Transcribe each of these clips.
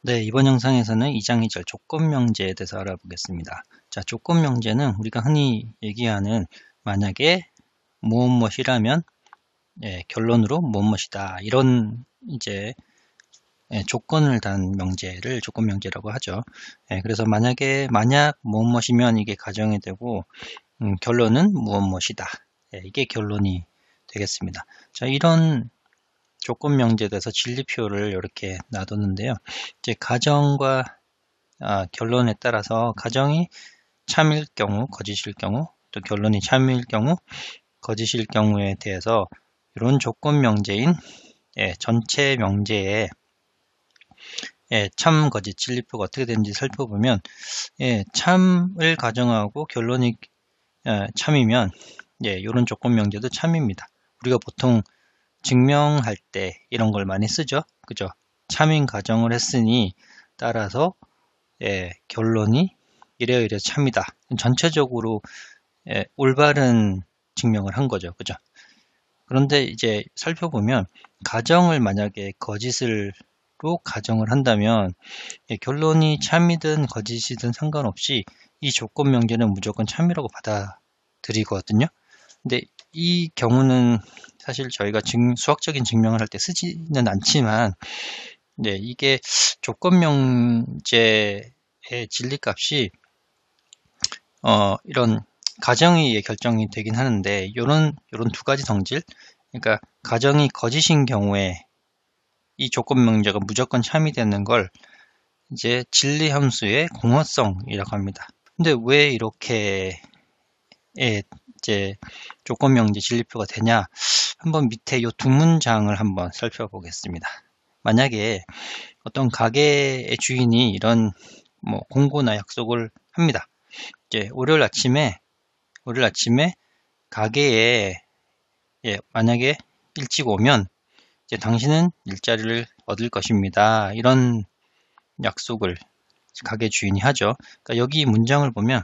네, 이번 영상에서는 2장 2절 조건명제에 대해서 알아보겠습니다. 자, 조건명제는 우리가 흔히 얘기하는 만약에 무엇무엇이라면 결론으로 무엇무엇이다. 이런 이제 조건을 단 명제를 조건명제라고 하죠. 그래서 만약 무엇무엇이면 이게 가정이 되고 결론은 무엇무엇이다. 이게 결론이 되겠습니다. 자, 이런 조건 명제에 대해서 진리표를 이렇게 놔뒀는데요. 이제 가정과 결론에 따라서 가정이 참일 경우, 거짓일 경우, 또 결론이 참일 경우, 거짓일 경우에 대해서 이런 조건 명제인 전체 명제의 참, 거짓, 진리표가 어떻게 되는지 살펴보면 참을 가정하고 결론이 참이면 이런 조건 명제도 참입니다. 우리가 보통 증명할 때 이런 걸 많이 쓰죠. 그죠? 참인 가정을 했으니 따라서 결론이 이래 참이다. 전체적으로 올바른 증명을 한 거죠. 그죠? 그런데 이제 살펴보면 가정을 만약에 거짓으로 가정을 한다면 결론이 참이든 거짓이든 상관없이 이 조건 명제는 무조건 참이라고 받아들이거든요. 근데 이 경우는 사실 저희가 수학적인 증명을 할 때 쓰지는 않지만 이게 조건 명제의 진리값이 이런 가정에 의해 결정이 되긴 하는데 요런 두 가지 성질, 그러니까 가정이 거짓인 경우에 이 조건 명제가 무조건 참이 되는 걸 이제 진리 함수의 공허성이라고 합니다. 근데 왜 이렇게 이제 조건 명제 진리표가 되냐? 한번 밑에 이 두 문장을 한번 살펴보겠습니다. 만약에 어떤 가게의 주인이 이런 공고나 약속을 합니다. 이제 월요일 아침에 가게에 만약에 일찍 오면 이제 당신은 일자리를 얻을 것입니다. 이런 약속을 가게 주인이 하죠. 그러니까 여기 문장을 보면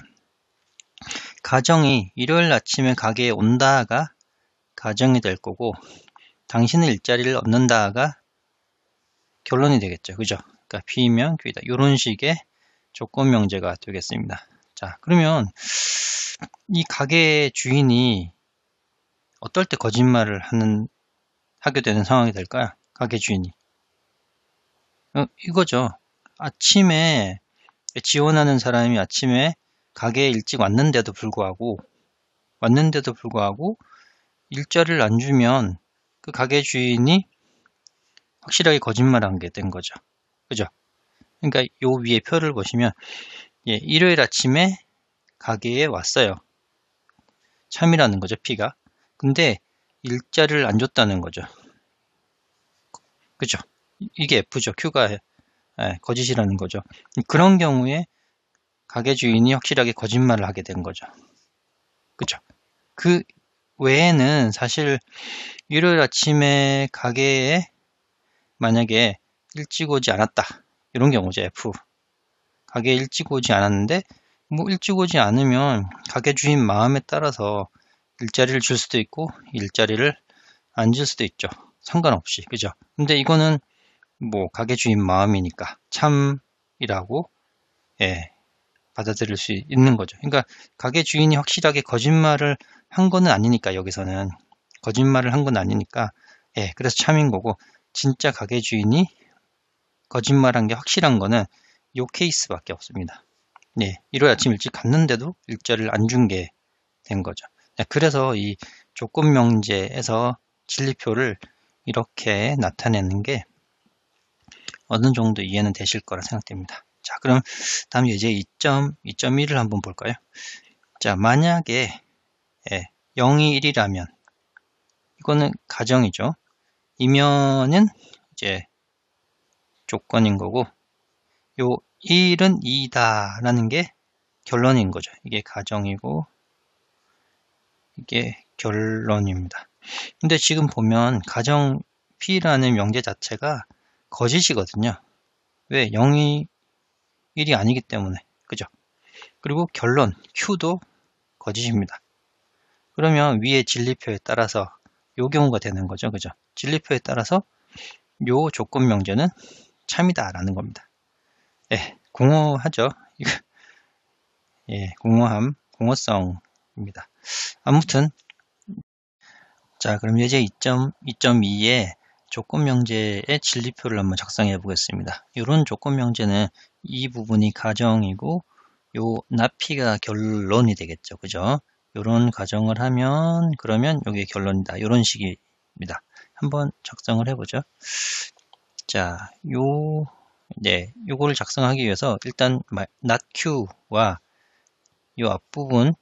가정이 일요일 아침에 가게에 온다가 가정이 될 거고 당신은 일자리를 얻는다가 결론이 되겠죠. 그죠? 그러니까 B면 Q이다. 이런 식의 조건 명제가 되겠습니다. 자, 그러면 이 가게 주인이 어떨 때 거짓말을 하게 되는 상황이 될까요? 가게 주인이. 이거죠. 아침에 지원하는 사람이 아침에 가게에 일찍 왔는데도 불구하고 일자리를 안 주면 그 가게 주인이 확실하게 거짓말한 게 된 거죠. 그죠? 그러니까 요 위에 표를 보시면 일요일 아침에 가게에 왔어요. 참이라는 거죠, P가. 근데 일자리를 안 줬다는 거죠. 그죠? 이게 F죠. Q가 거짓이라는 거죠. 그런 경우에 가게 주인이 확실하게 거짓말을 하게 된 거죠. 그죠? 그 외에는 사실 일요일 아침에 가게에 만약에 일찍 오지 않았다. 이런 경우죠, F. 가게에 일찍 오지 않았는데 일찍 오지 않으면 가게 주인 마음에 따라서 일자리를 줄 수도 있고 일자리를 안 줄 수도 있죠. 상관없이. 그죠? 근데 이거는 가게 주인 마음이니까 참이라고 받아들일 수 있는 거죠. 그러니까 가게 주인이 확실하게 거짓말을 한 거는 아니니까 여기서는 거짓말을 한 건 아니니까 그래서 참인 거고 진짜 가게 주인이 거짓말한 게 확실한 거는 요 케이스밖에 없습니다. 일요일 아침 일찍 갔는데도 일자리를 안 준 게 된 거죠. 그래서 이 조건 명제에서 진리표를 이렇게 나타내는 게 어느 정도 이해는 되실 거라 생각됩니다. 자, 그럼 다음 이제 2.1을 한번 볼까요? 자, 만약에 0이 1이라면 이거는 가정이죠. 이면은 이제 조건인 거고 요 1은 2다 라는 게 결론인 거죠. 이게 가정이고 이게 결론입니다. 근데 지금 보면 가정 P라는 명제 자체가 거짓이거든요. 왜? 0이 1이 아니기 때문에. 그죠? 그리고 결론 Q도 거짓입니다. 그러면 위에 진리표에 따라서 요 경우가 되는 거죠. 그죠? 진리표에 따라서 요 조건 명제는 참이다 라는 겁니다. 예, 공허하죠. 이거, 예, 공허성입니다. 아무튼, 자, 그럼 이제 2.2에 조건명제의 진리표를 한번 작성해 보겠습니다. 이런 조건명제는 이 부분이 가정이고, 요 나피가 결론이 되겠죠. 그죠? 이런 가정을 하면, 그러면 이게 결론이다. 이런 식입니다. 한번 작성을 해보죠. 자, 요거를 작성하기 위해서 일단 not q와 요 앞부분,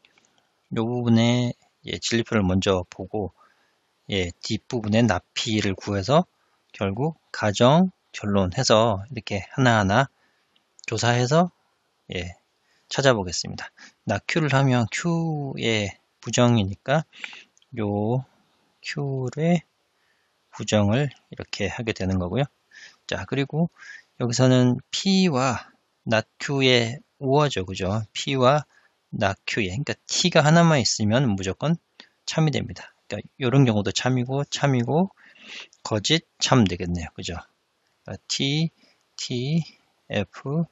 요 부분에 진리표를 먼저 보고, 뒷부분에 나피를 구해서 결국 가정, 결론 해서 이렇게 하나하나 조사해서 찾아보겠습니다. not q를 하면 q의 부정이니까 요 q의 부정을 이렇게 하게 되는 거고요. 자, 그리고 여기서는 P와 not Q의 우어죠. 그죠? P와 not Q의. 그러니까 T가 하나만 있으면 무조건 참이 됩니다. 그러니까 이런 경우도 참이고, 거짓, 참 되겠네요. 그죠? 그러니까 T, T, F,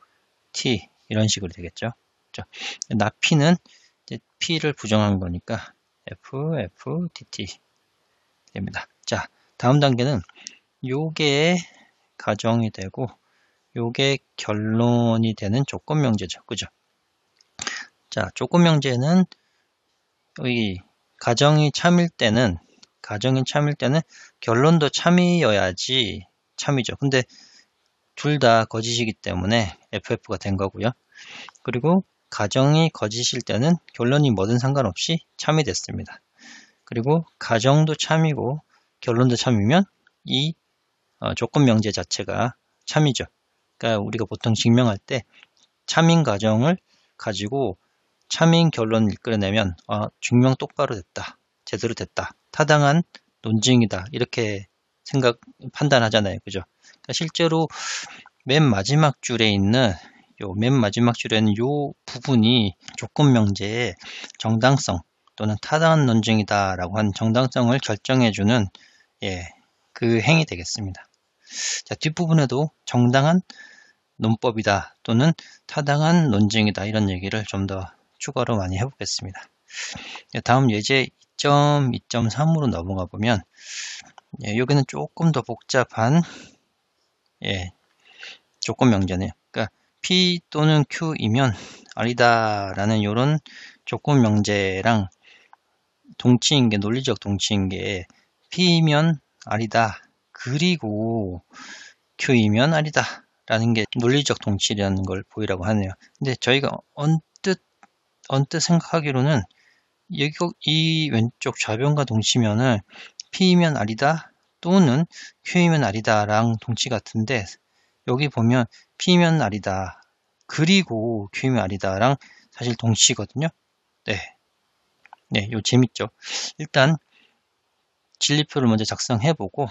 T 이런 식으로 되겠죠. 그죠? not P는 이제 P를 부정한 거니까 F, F, T, T 됩니다. 자, 다음 단계는 요게 가정이 되고 요게 결론이 되는 조건명제죠. 그죠? 자, 조건명제는 여기 가정이 참일 때는 결론도 참이어야지 참이죠. 근데 둘 다 거짓이기 때문에 FF가 된 거고요. 그리고 가정이 거짓일 때는 결론이 뭐든 상관없이 참이 됐습니다. 그리고 가정도 참이고 결론도 참이면 이 조건명제 자체가 참이죠. 그러니까 우리가 보통 증명할 때 참인 가정을 가지고 참인 결론을 이끌어내면 증명 똑바로 됐다. 제대로 됐다. 타당한 논증이다. 이렇게 판단하잖아요. 그죠? 그러니까 실제로 맨 마지막 줄에 있는 요 부분이 조건명제의 정당성 또는 타당한 논증이다라고 한 정당성을 결정해주는 그 행위 되겠습니다. 자, 뒷부분에도 정당한 논법이다 또는 타당한 논증이다 이런 얘기를 좀 더 추가로 많이 해보겠습니다. 다음 예제 2.2.3으로 넘어가 보면 여기는 조금 더 복잡한 조건 명제네요. 그러니까 P 또는 Q이면 아니다라는 이런 조건 명제랑 동치인 게 논리적 동치인 게 P이면 아니다 그리고 Q이면 아니다 라는 게 논리적 동치라는 걸 보이라고 하네요. 근데 저희가 언뜻 생각하기로는 이 왼쪽 좌변과 동치면은 P이면 아니다 또는 Q이면 아니다랑 동치 같은데 여기 보면 P면 아니다 그리고 Q면 아니다랑 사실 동치거든요. 네, 요 재밌죠. 일단 진리표를 먼저 작성해보고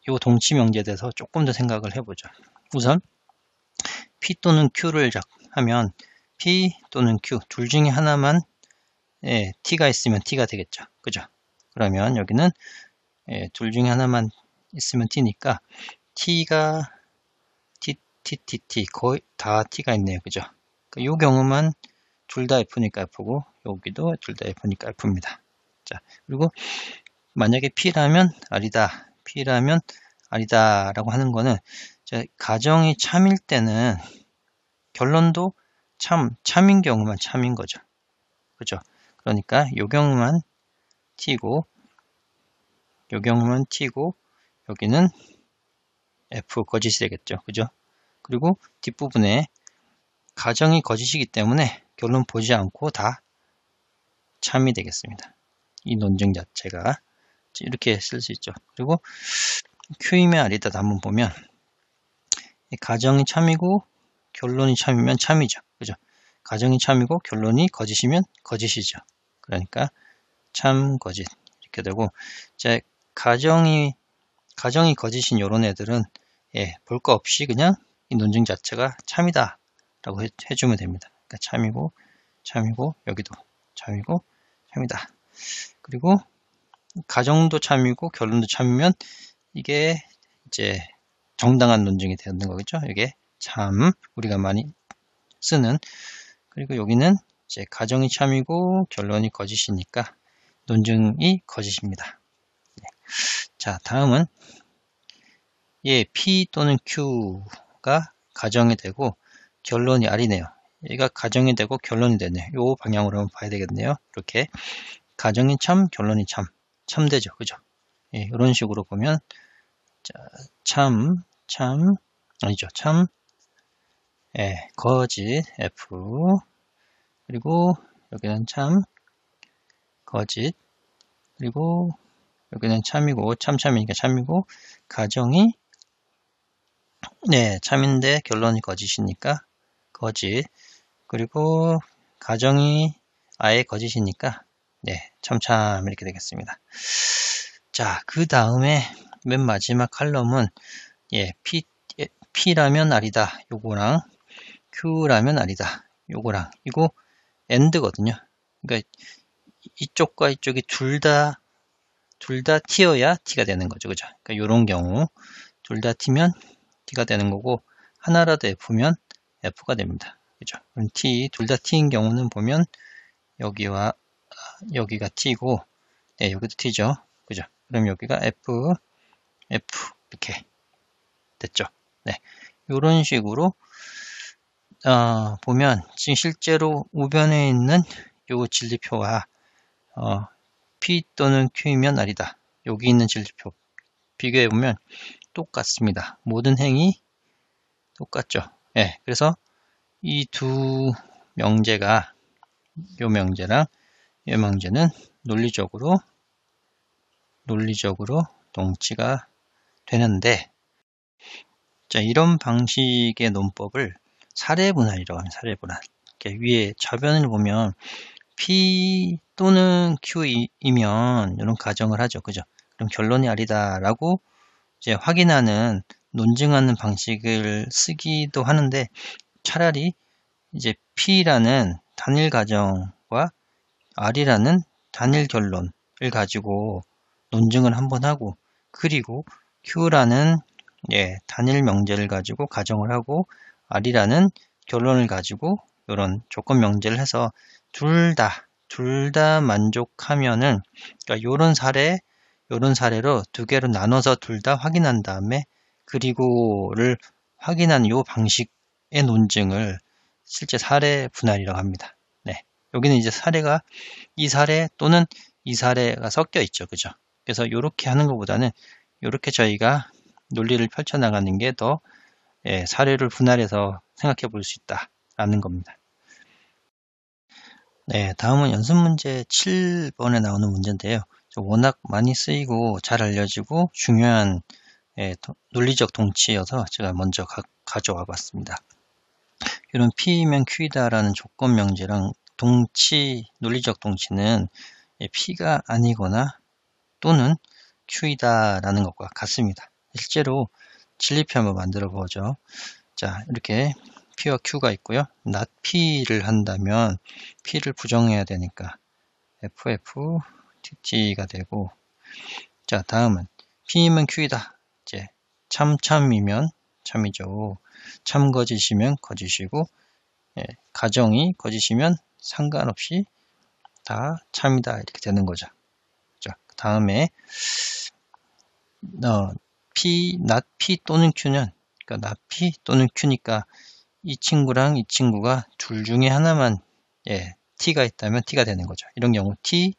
요 동치 명제에 대해서 조금 더 생각을 해보죠. 우선 P 또는 Q를 하면 P 또는 Q 둘 중에 하나만 T가 있으면 T가 되겠죠. 그죠? 그러면 여기는 둘 중에 하나만 있으면 T니까 T가 T 거의 다 T가 있네요. 그죠? 이 경우만 둘 다 F니까 F고 여기도 둘 다 F니까 F입니다. 자, 그리고 만약에 P라면 아니다 라고 하는 거는 가정이 참일 때는 결론도 참인 경우만 참인 거죠. 그죠? 그러니까 요 경우만 T고 여기는 F 거짓이 되겠죠. 그죠? 그리고 뒷부분에 가정이 거짓이기 때문에 결론 보지 않고 다 참이 되겠습니다. 이 논증 자체가 이렇게 쓸 수 있죠. 그리고 Q이면 아니다 한번 보면 가정이 참이고 결론이 참이면 참이죠. 그죠? 가정이 참이고 결론이 거짓이면 거짓이죠. 그러니까 참 거짓 이렇게 되고 가정이 거짓인 이런 애들은 볼 거 없이 그냥 이 논증 자체가 참이다 라고 해주면 됩니다. 그러니까 참이고 여기도 참이고 참이다. 그리고 가정도 참이고 결론도 참이면 이게 이제 정당한 논증이 되는 거겠죠. 이게 참 우리가 많이 쓰는. 그리고 여기는 이제 가정이 참이고 결론이 거짓이니까 논증이 거짓입니다. 자, 다음은 P 또는 Q가 가정이 되고 결론이 R이네요. 얘가 가정이 되고 결론이 되네요. 요 방향으로 한번 봐야 되겠네요. 이렇게 가정이 참, 결론이 참, 참되죠. 그죠? 예, 이런 식으로 보면 자, 참, 아니죠. 참, 예, 거짓, F, 그리고 여기는 참, 거짓, 그리고 여기는 참이고, 참이니까 참이고, 가정이, 네, 참인데 결론이 거짓이니까 거짓, 그리고 가정이 아예 거짓이니까, 네, 참, 이렇게 되겠습니다. 자, 그 다음에 맨 마지막 칼럼은, 예, P라면 R이다. 요거랑, Q라면 R이다. 요거랑, 이거 AND거든요. 그러니까 이쪽과 이쪽이 둘 다 T여야 T가 되는 거죠. 그죠? 그러니까 요런 경우, 둘 다 T면 T가 되는 거고, 하나라도 F면 F가 됩니다. 그죠? 그럼 둘 다 T인 경우는 보면, 여기와 여기가 T고, 네, 여기도 T죠. 그죠? 그럼 여기가 F, 이렇게 됐죠. 네. 요런 식으로, 보면, 지금 실제로 우변에 있는 요 진리표와, P 또는 Q이면 R이다. 여기 있는 진리표 비교해보면 똑같습니다. 모든 행이 똑같죠. 예, 그래서 이 두 명제가, 요 명제랑 이 명제는 논리적으로 동치가 되는데, 자, 이런 방식의 논법을 사례분할이라고 합니다. 사례분할. 이렇게 위에 좌변을 보면 P 또는 Q이면 이런 가정을 하죠. 그죠? 그럼 결론이 R이다라고 이제 확인하는, 논증하는 방식을 쓰기도 하는데, 차라리 이제 P라는 단일 가정과 R이라는 단일 결론을 가지고 논증을 한번 하고, 그리고 Q라는 단일 명제를 가지고 가정을 하고, R이라는 결론을 가지고 이런 조건 명제를 해서 둘 다 만족하면은, 그러니까 요런 사례로 두 개로 나눠서 둘 다 확인한 다음에, 그리고를 확인한 요 방식의 논증을 실제 사례 분할이라고 합니다. 네. 여기는 이제 사례가 이 사례 또는 이 사례가 섞여 있죠. 그죠? 그래서 이렇게 하는 것보다는 이렇게 저희가 논리를 펼쳐나가는 게 더 사례를 분할해서 생각해 볼 수 있다라는 겁니다. 네, 다음은 연습문제 7번에 나오는 문제인데요. 워낙 많이 쓰이고 잘 알려지고 중요한 논리적 동치여서 제가 먼저 가져와 봤습니다. 이런 P면 Q이다라는 조건 명제랑 논리적 동치는 P가 아니거나 또는 Q이다라는 것과 같습니다. 실제로 진리표 한번 만들어 보죠. 자, 이렇게 P와 Q가 있고요. not P를 한다면 P를 부정해야 되니까 FF TT가 되고, 자, 다음은 P이면 Q이다. 이제 참이면 참이죠. 참 거짓이면 거짓이고, 가정이 거짓이면 상관없이 다 참이다. 이렇게 되는 거죠. 자, 다음에 not P 또는 Q는, 그러니까 not P 또는 Q니까 이 친구랑 이 친구가 둘 중에 하나만 T가 있다면 T가 되는 거죠. 이런 경우 T,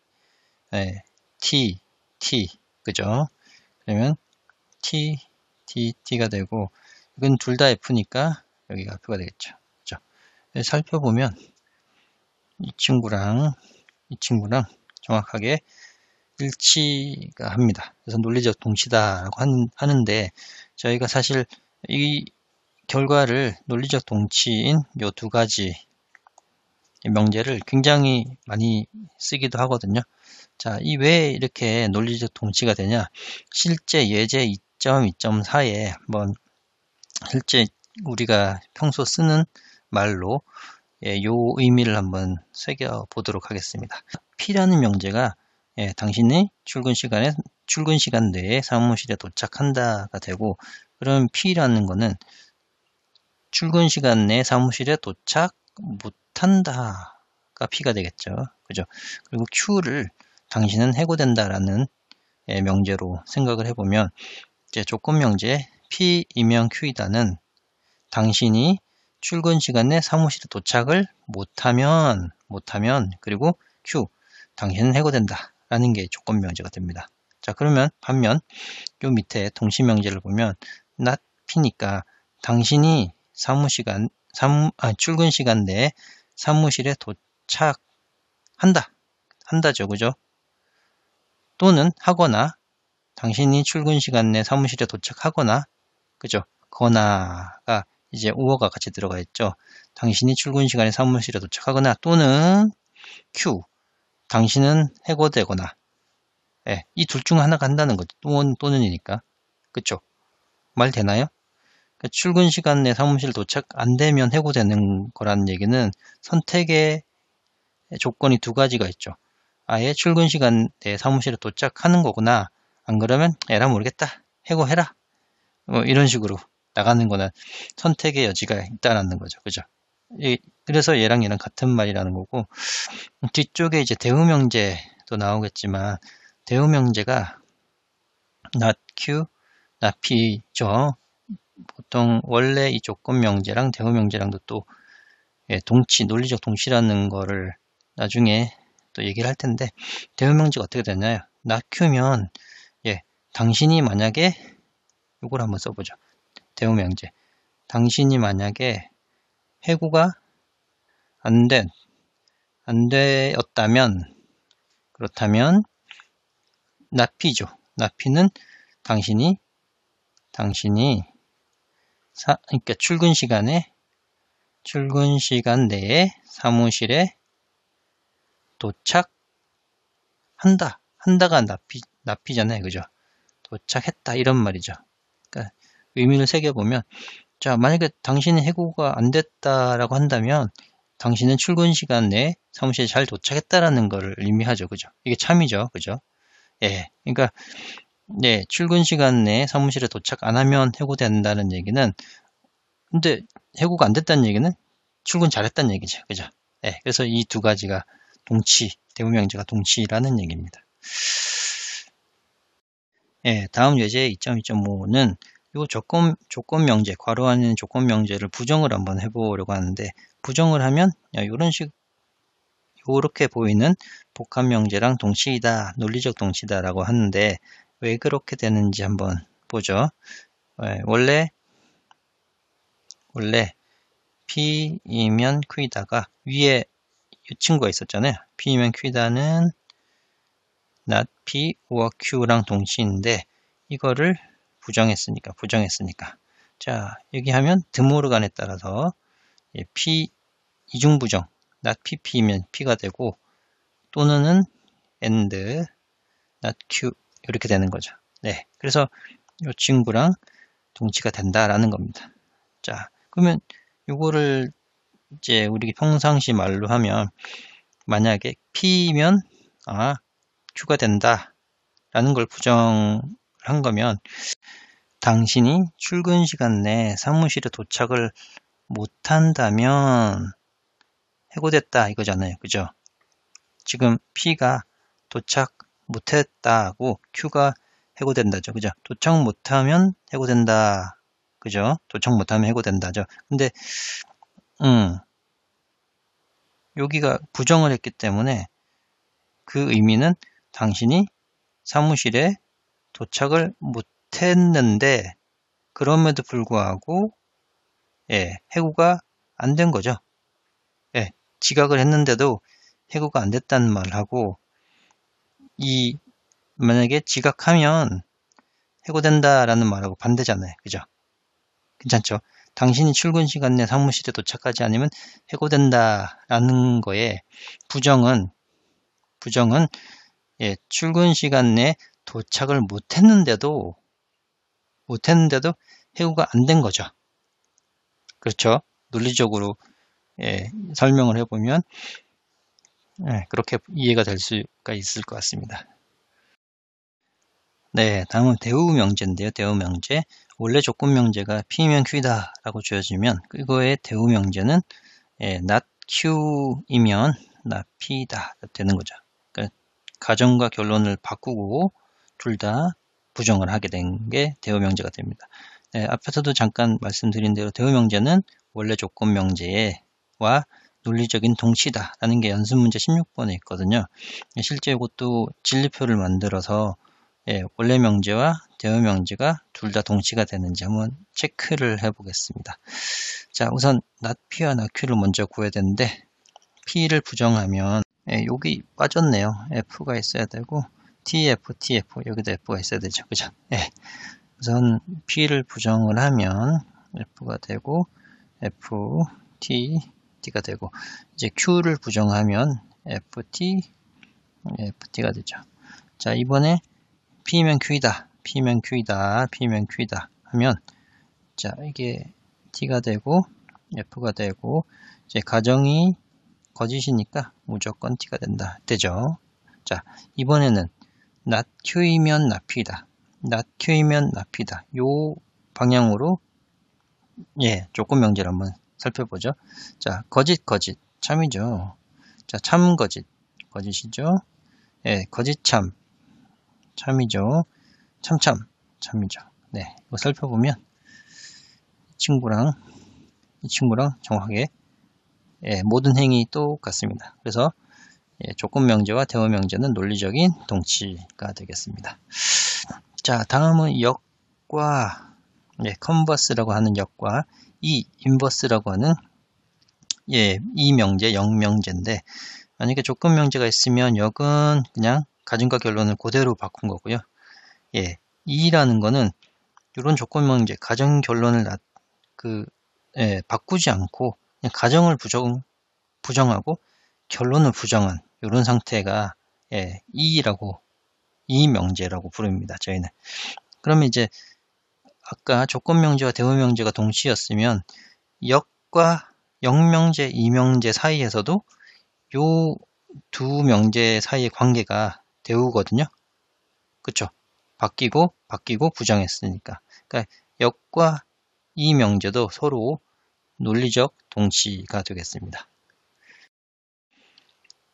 그죠? 그러면 T가 되고, 이건 둘 다 F니까 여기가 F가 되겠죠. 그죠? 살펴보면 이 친구랑 정확하게 일치가 합니다. 그래서 논리적 동치다라고 하는데, 저희가 사실 이 결과를 논리적 동치인 요 두 가지 명제를 굉장히 많이 쓰기도 하거든요. 자, 이 왜 이렇게 논리적 동치가 되냐? 실제 예제 2.2.4에 한번 실제 우리가 평소 쓰는 말로 요 의미를 한번 새겨 보도록 하겠습니다. P라는 명제가 당신의 출근 시간 내에 사무실에 도착한다가 되고, 그럼 P라는 거는 출근 시간 내에 사무실에 도착 못한다가 P가 되겠죠. 그죠? 그리고 Q를 당신은 해고된다라는 명제로 생각을 해보면 이제 조건 명제 P이면 Q이다는 당신이 출근 시간에 사무실에 도착을 못하면 그리고 Q 당신은 해고된다 라는 게 조건 명제가 됩니다. 자, 그러면 반면 요 밑에 동시 명제를 보면 not P니까 당신이 출근 시간 내에 사무실에 한다죠. 그죠? 또는 하거나 당신이 출근 시간 내 사무실에 도착하거나 그죠? 거나가 이제 오어가 같이 들어가 있죠. 당신이 출근 시간에 사무실에 도착하거나 또는 Q 당신은 해고되거나 이 둘 중 하나가 한다는 거죠. 또는이니까. 그쵸? 말 되나요? 그러니까 출근 시간 내 사무실 도착 안 되면 해고되는 거라는 얘기는 선택의 조건이 두 가지가 있죠. 아예 출근 시간 내 사무실에 도착하는 거구나. 안 그러면 에라 모르겠다. 해고해라. 뭐 이런 식으로 나가는 거는 선택의 여지가 있다라는 거죠. 그죠? 그래서 얘랑 같은 말이라는 거고 뒤쪽에 이제 대우명제도 나오겠지만 대우명제가 not Q, not P죠. 보통 원래 이 조건명제랑 대우명제랑도 또 동치, 논리적 동치라는 거를 나중에 또 얘기를 할 텐데 대우명제가 어떻게 되나요? not Q면 당신이 만약에 이걸 한번 써보죠. 대우명제 당신이 만약에 해고가 안 되었다면 그렇다면 not P죠. not P는 당신이 그러니까 출근 시간 내에 사무실에 한다가 나피잖아요. 그죠? 도착했다 이런 말이죠. 그러니까 의미를 새겨보면 자, 만약에 당신이 해고가 안 됐다라고 한다면 당신은 출근 시간 내에 사무실에 잘 도착했다라는 걸 의미하죠. 그죠? 이게 참이죠. 그죠? 그러니까 출근 시간 내에 사무실에 도착 안 하면 해고된다는 얘기는 근데 해고가 안 됐다는 얘기는 출근 잘했다는 얘기죠. 그죠? 그래서 이 두 가지가 대우명제가 동치라는 얘기입니다. 다음 예제 2.2.5는 요 조건 명제, 괄호 안에 있는 조건 명제를 부정을 한번 해보려고 하는데 부정을 하면 요렇게 보이는 복합 명제랑 동치이다, 논리적 동치다라고 하는데 왜 그렇게 되는지 한번 보죠. 원래 P이면 Q이다가 위에 이 친구가 있었잖아요. P이면 Q이다는 not P or Q랑 동치인데 이거를 부정했으니까 자 여기 하면 드모르간에 따라서 P 이중부정 not PP면 P가 되고 또는은 and not Q 이렇게 되는 거죠. 그래서 이 친구랑 동치가 된다라는 겁니다. 자 그러면 이거를 이제 우리 평상시 말로 하면 만약에 P면 Q가 된다 라는 걸 부정한 거면 당신이 출근 시간 내에 사무실에 도착을 못한다면 해고됐다 이거잖아요. 그죠? 지금 P가 도착 못했다고 Q가 해고된다죠. 그죠? 도착 못하면 해고된다. 그죠? 도착 못하면 해고된다죠. 근데 여기가 부정을 했기 때문에 그 의미는 당신이 사무실에 도착을 못했는데 그럼에도 불구하고 해고가 안 된 거죠. 지각을 했는데도 해고가 안 됐다는 말을 하고 만약에 지각하면 해고된다라는 말하고 반대잖아요. 그죠? 괜찮죠? 당신이 출근 시간 내 사무실에 도착하지 않으면 해고된다라는 거에 부정은 출근 시간 내 도착을 못했는데도 해고가 안 된 거죠. 그렇죠? 논리적으로 설명을 해보면 그렇게 이해가 될 수가 있을 것 같습니다. 다음은 대우명제인데요. 대우명제 원래 조건 명제가 P이면 Q이다 라고 주어지면 그거의 대우 명제는 not Q이면 not P다 되는 거죠. 그러니까 가정과 결론을 바꾸고 둘 다 부정을 하게 된 게 대우 명제가 됩니다. 앞에서도 잠깐 말씀드린 대로 대우 명제는 원래 조건 명제와 논리적인 동치다 라는 게 연습 문제 16번에 있거든요. 실제 이것도 진리표를 만들어서 원래 명제와 대우 명제가 둘 다 동치가 되는지 한번 체크를 해 보겠습니다. 자, 우선 not P와 not Q를 먼저 구해야 되는데 P를 부정하면 여기 빠졌네요. F가 있어야 되고 TF, TF 여기도 F가 있어야 되죠. 그죠? 우선 P를 부정을 하면 F가 되고 F, T, T가 되고 이제 Q를 부정하면 FT, FT가 되죠. 자, 이번에 P면 Q이다, P면 Q이다, P면 Q이다 하면 자, 이게 T가 되고 F가 되고 이제 가정이 거짓이니까 무조건 T가 된다. 되죠? 자, 이번에는 not Q이면 not P다. not Q이면 not P다. 요 방향으로 조건 명제를 한번 살펴보죠. 자, 거짓, 참이죠. 자, 참, 거짓이죠. 거짓, 참이죠. 참이죠. 네, 이거 살펴보면 이 친구랑 정확하게 모든 행위 똑같습니다. 그래서 조건 명제와 대우 명제는 논리적인 동치가 되겠습니다. 자, 다음은 역과 컨버스라고 하는 역과 이 인버스라고 하는 이 명제, 역 명제인데 만약에 조건 명제가 있으면 역은 그냥 가정과 결론을 그대로 바꾼 거고요. 이라는 거는 이런 조건 명제, 가정 결론을 바꾸지 않고 그냥 가정을 부정하고 결론을 부정한 이런 상태가 이 명제라고 부릅니다. 저희는. 그러면 이제 아까 조건 명제와 대우 명제가 동시였으면 역과 역명제, 이명제 사이에서도 요 두 명제 사이의 관계가 대우거든요. 그쵸? 바뀌고 부정했으니까. 그러니까 역과 이 명제도 서로 논리적 동치가 되겠습니다.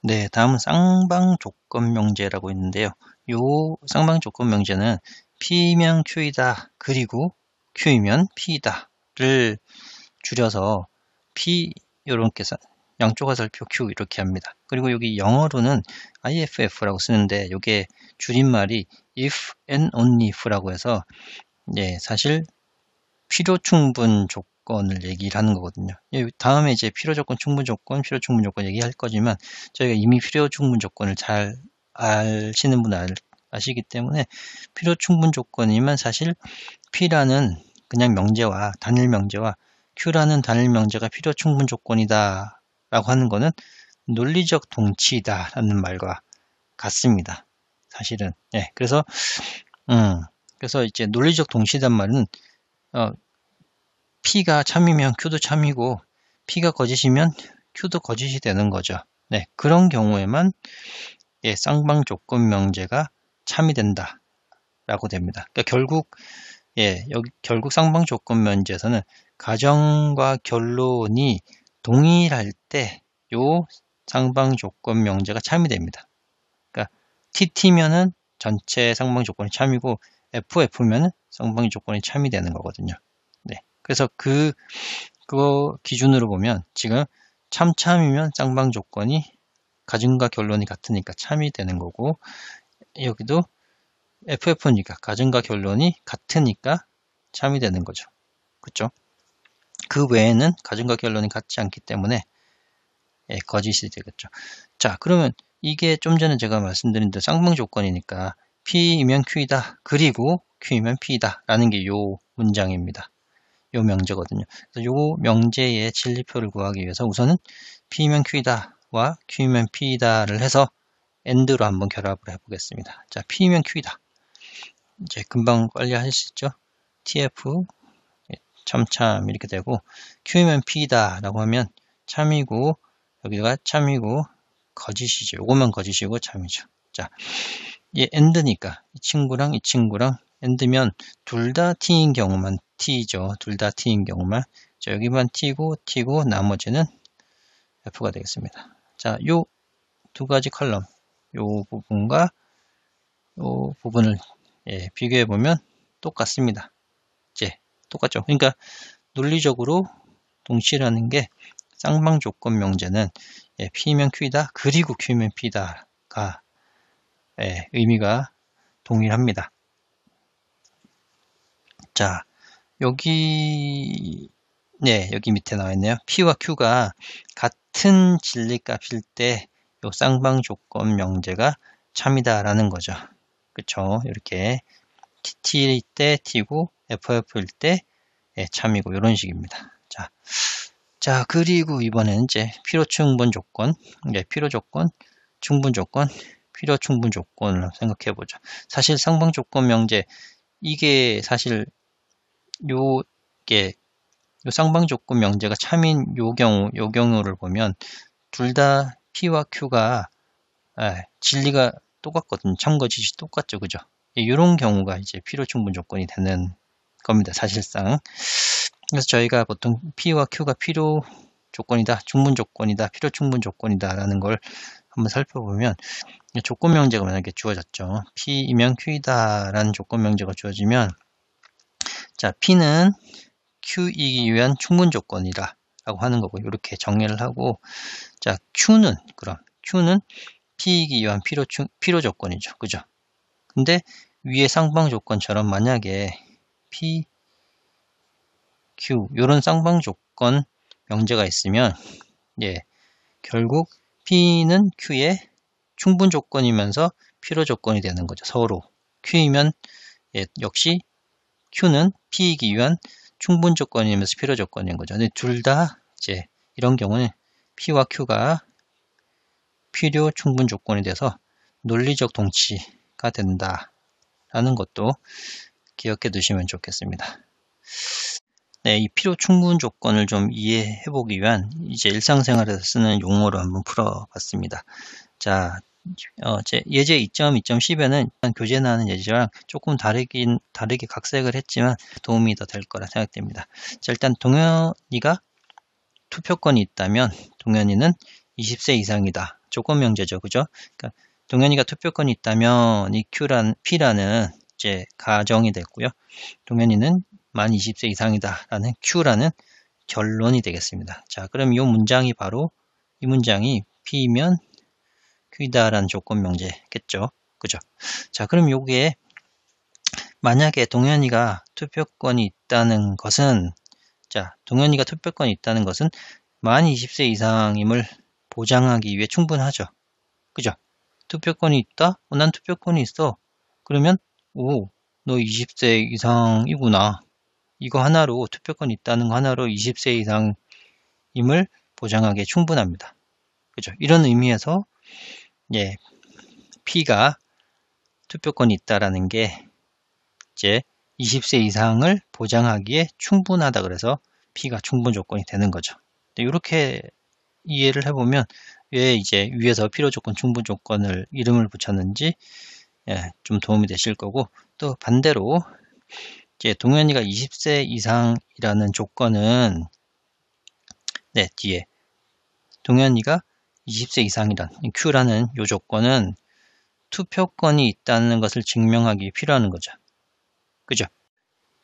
네, 다음은 쌍방 조건 명제라고 있는데요. 요 쌍방 조건 명제는 P면 Q이다 그리고 Q이면 P다를 줄여서 P 이렇게 양쪽 화살표 Q 이렇게 합니다. 그리고 여기 영어로는 IFF라고 쓰는데 이게 줄임말이 if and only if라고 해서 사실 필요 충분 조건을 얘기를 하는 거거든요. 다음에 이제 필요 조건, 충분 조건, 필요 충분 조건 얘기할 거지만 저희가 이미 필요 충분 조건을 잘 아시는 분은 아시기 때문에 필요 충분 조건이면 사실 P라는 그냥 명제와 단일 명제와 Q라는 단일 명제가 필요 충분 조건이다 라고 하는 거는 논리적 동치이다 라는 말과 같습니다. 사실은. 그래서 이제 논리적 동치단 말은 P가 참이면 Q도 참이고 P가 거짓이면 Q도 거짓이 되는 거죠. 그런 경우에만 쌍방 조건 명제가 참이 된다 라고 됩니다. 그러니까 결국 쌍방 조건 명제에서는 가정과 결론이 동일할 때 요 쌍방 조건 명제가 참이 됩니다. 그러니까 TT면은 전체 쌍방 조건이 참이고 FF면은 쌍방 조건이 참이 되는 거거든요. 그래서 그거 기준으로 보면 지금 참이면 쌍방 조건이 가정과 결론이 같으니까 참이 되는 거고 여기도 FF니까 가정과 결론이 같으니까 참이 되는 거죠. 그렇죠? 그 외에는 가정과 결론이 같지 않기 때문에 거짓이 되겠죠. 자, 그러면 이게 좀 전에 제가 말씀드린 대로 쌍방 조건이니까 P이면 Q이다 그리고 Q이면 P이다 라는 게 요 문장입니다. 요 명제거든요. 그래서 요 명제의 진리표를 구하기 위해서 우선은 P이면 Q이다와 Q이면 P이다를 해서 AND로 한번 결합을 해보겠습니다. 자, P이면 Q이다. 이제 금방 빨리 하실 수 있죠? TF 참 이렇게 되고 Q이면 P이다 라고 하면 참이고 여기가 참이고 거짓이죠. 요것만 거짓이고 참이죠. 자, 얘 AND니까 이 친구랑 AND면 둘 다 T인 경우만 T죠. 둘 다 T인 경우만. 자, 여기만 T고 나머지는 F가 되겠습니다. 자, 요 두 가지 컬럼, 요 부분과 요 부분을 비교해 보면 똑같습니다. 이제 똑같죠. 그러니까 논리적으로 동시라는 게 쌍방 조건 명제는 P면 Q이다, 그리고 Q면 P다가 의미가 동일합니다. 자, 여기 밑에 나와 있네요. P와 Q가 같은 진리값일 때 요 쌍방 조건 명제가 참이다라는 거죠. 그쵸? 이렇게 T일 때 T고 FF일 때 참이고 이런 식입니다. 자, 그리고 이번에는 이제 필요 충분 조건, 필요 조건, 충분 조건, 필요 충분 조건을 생각해 보죠. 사실 쌍방 조건 명제, 이게 사실 요 쌍방 조건 명제가 참인 요 경우를 보면 둘 다 P와 Q가 진리가 똑같거든요. 참과 지시 똑같죠. 그죠? 이런 경우가 이제 필요 충분 조건이 되는 겁니다. 사실상. 그래서 저희가 보통 P와 Q가 필요 조건이다, 충분 조건이다, 필요 충분 조건이다 라는 걸 한번 살펴보면 조건 명제가 만약에 주어졌죠. P이면 Q이다 라는 조건 명제가 주어지면 자, P는 Q이기 위한 충분 조건이다 라고 하는 거고 이렇게 정리를 하고 자, Q는 P이기 위한 필요 조건이죠. 그죠? 근데 위에 쌍방 조건처럼 만약에 P, Q 이런 쌍방 조건 명제가 있으면 결국 P는 Q의 충분 조건이면서 필요 조건이 되는 거죠. 서로 Q이면 역시 Q는 P이기 위한 충분 조건이면서 필요 조건인 거죠. 근데 둘 다 이제 이런 경우는 P와 Q가 필요 충분 조건이 돼서 논리적 동치가 된다라는 것도 기억해 두시면 좋겠습니다. 이 필요 충분 조건을 좀 이해해 보기 위한 이제 일상생활에서 쓰는 용어로 한번 풀어봤습니다. 자, 예제 2.2.10에는 교재 나오는 예제랑 조금 다르게 각색을 했지만 도움이 더 될 거라 생각됩니다. 자, 일단 동현이가 투표권이 있다면 동현이는 20세 이상이다. 조건 명제죠. 그죠? 그러니까 동현이가 투표권이 있다면 이 P라는 이제 가정이 됐고요. 동현이는 만 20세 이상이다 라는 Q라는 결론이 되겠습니다. 자, 그럼 이 문장이 바로 이 문장이 P면 Q이다라는 조건 명제겠죠. 그죠? 자, 그럼 요게 만약에 동현이가 투표권이 있다는 것은 동현이가 투표권이 있다는 것은 만 20세 이상임을 보장하기 위해 충분하죠. 그죠? 투표권이 있다? 난 투표권이 있어. 그러면 너 20세 이상이구나. 이거 하나로 투표권이 있다는 거 하나로 20세 이상임을 보장하기에 충분합니다. 그죠? 이런 의미에서 P가 투표권이 있다라는 게 이제 20세 이상을 보장하기에 충분하다 그래서 P가 충분 조건이 되는 거죠. 이렇게 이해를 해보면 왜 이제 위에서 필요 조건, 충분 조건을 이름을 붙였는지 좀 도움이 되실 거고 또 반대로 이제 동현이가 20세 이상이라는 조건은 뒤에 동현이가 20세 이상이란 Q라는 이 조건은 투표권이 있다는 것을 증명하기 위해 필요한 거죠. 그죠?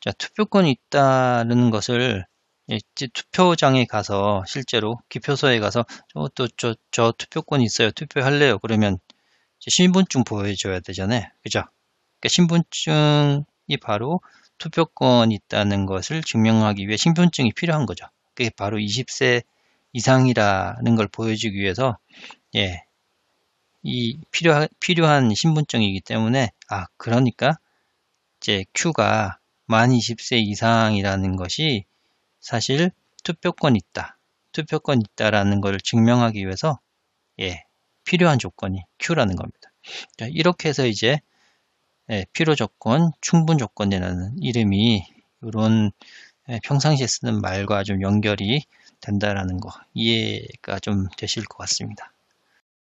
자, 투표권이 있다는 것을 이제 투표장에 가서 실제로 기표소에 가서 저 투표권이 있어요. 투표할래요. 그러면 이제 신분증 보여줘야 되잖아요. 그죠? 그러니까 신분증이 바로 투표권이 있다는 것을 증명하기 위해 신분증이 필요한 거죠. 그게 바로 20세 이상이라는 걸 보여주기 위해서 이 필요한 신분증이기 때문에 그러니까 이제 Q가 만 20세 이상이라는 것이 사실 투표권 있다라는 걸 증명하기 위해서 필요한 조건이 Q라는 겁니다. 자, 이렇게 해서 이제 필요 조건, 충분 조건이라는 이름이 이런 평상시에 쓰는 말과 좀 연결이 된다라는 거 이해가 좀 되실 것 같습니다.